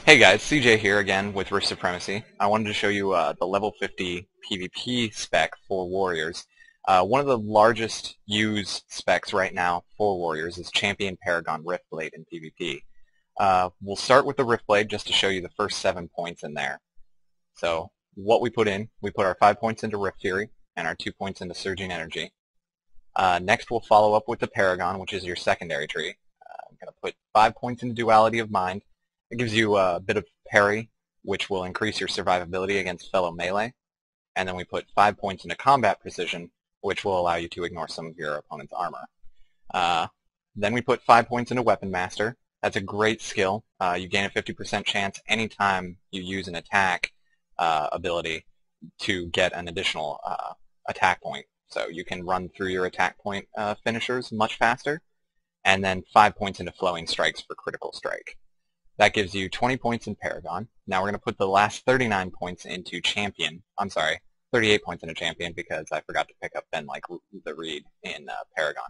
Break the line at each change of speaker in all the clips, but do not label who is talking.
Hey guys, CJ here again with Rift Supremacy. I wanted to show you the level 50 PvP spec for Warriors. One of the largest used specs right now for Warriors is Champion Paragon Riftblade in PvP. We'll start with the Riftblade just to show you the first 7 points in there. So what we put our 5 points into Rift Fury and our 2 points into Surging Energy. Next we'll follow up with the Paragon, which is your secondary tree. I'm going to put 5 points into Duality of Mind. It gives you a bit of parry, which will increase your survivability against fellow melee. And then we put 5 points into Combat Precision, which will allow you to ignore some of your opponent's armor. Then we put 5 points into Weapon Master. That's a great skill. You gain a 50% chance anytime you use an attack ability to get an additional attack point. So you can run through your attack point finishers much faster. And then 5 points into Flowing Strikes for critical strike. That gives you 20 points in Paragon. Now we're going to put the last 39 points into Champion. I'm sorry, 38 points into Champion because I forgot to pick up Ben like the Reed in Paragon.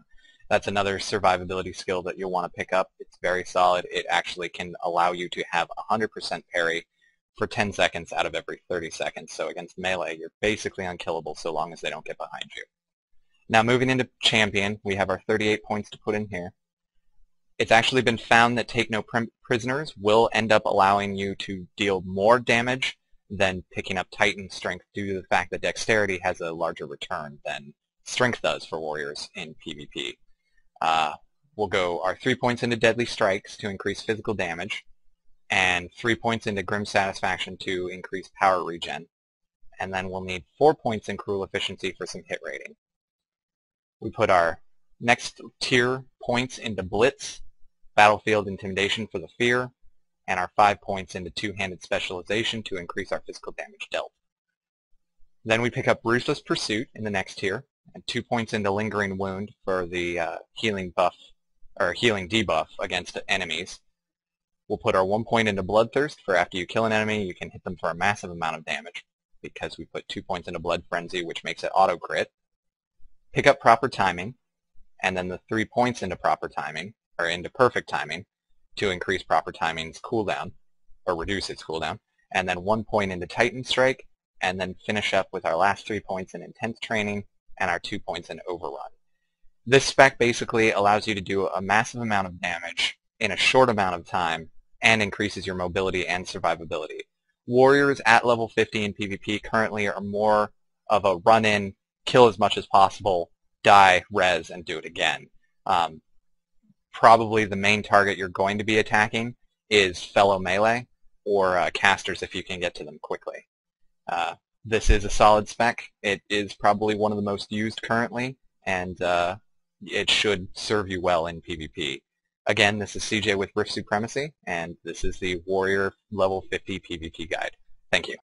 That's another survivability skill that you'll want to pick up. It's very solid. It actually can allow you to have 100% parry for 10 seconds out of every 30 seconds. So against melee, you're basically unkillable so long as they don't get behind you. Now moving into Champion, we have our 38 points to put in here. It's actually been found that Take No Prisoners will end up allowing you to deal more damage than picking up Titan Strength due to the fact that Dexterity has a larger return than Strength does for Warriors in PvP. We'll go our 3 points into Deadly Strikes to increase physical damage, and 3 points into Grim Satisfaction to increase power regen. And then we'll need 4 points in Cruel Efficiency for some hit rating. We put our next tier points into Blitz, Battlefield Intimidation for the fear, and our 5 points into Two-Handed Specialization to increase our physical damage dealt. Then we pick up Ruthless Pursuit in the next tier, and 2 points into Lingering Wound for the healing debuff against enemies. We'll put our 1 point into Bloodthirst for after you kill an enemy, you can hit them for a massive amount of damage, because we put 2 points into Blood Frenzy, which makes it auto-crit. Pick up Proper Timing, and then the 3 points into Proper Timing, or into Perfect Timing, to increase Proper Timing's cooldown, or reduce its cooldown, and then 1 point into Titan Strike, and then finish up with our last 3 points in Intense Training, and our 2 points in Overrun. This spec basically allows you to do a massive amount of damage in a short amount of time, and increases your mobility and survivability. Warriors at level 50 in PvP currently are more of a run-in, kill as much as possible, die, res, and do it again. Probably the main target you're going to be attacking is fellow melee or casters if you can get to them quickly. This is a solid spec. It is probably one of the most used currently, and it should serve you well in PvP. Again, this is CJ with Rift Supremacy, and this is the Warrior Level 50 PvP Guide. Thank you.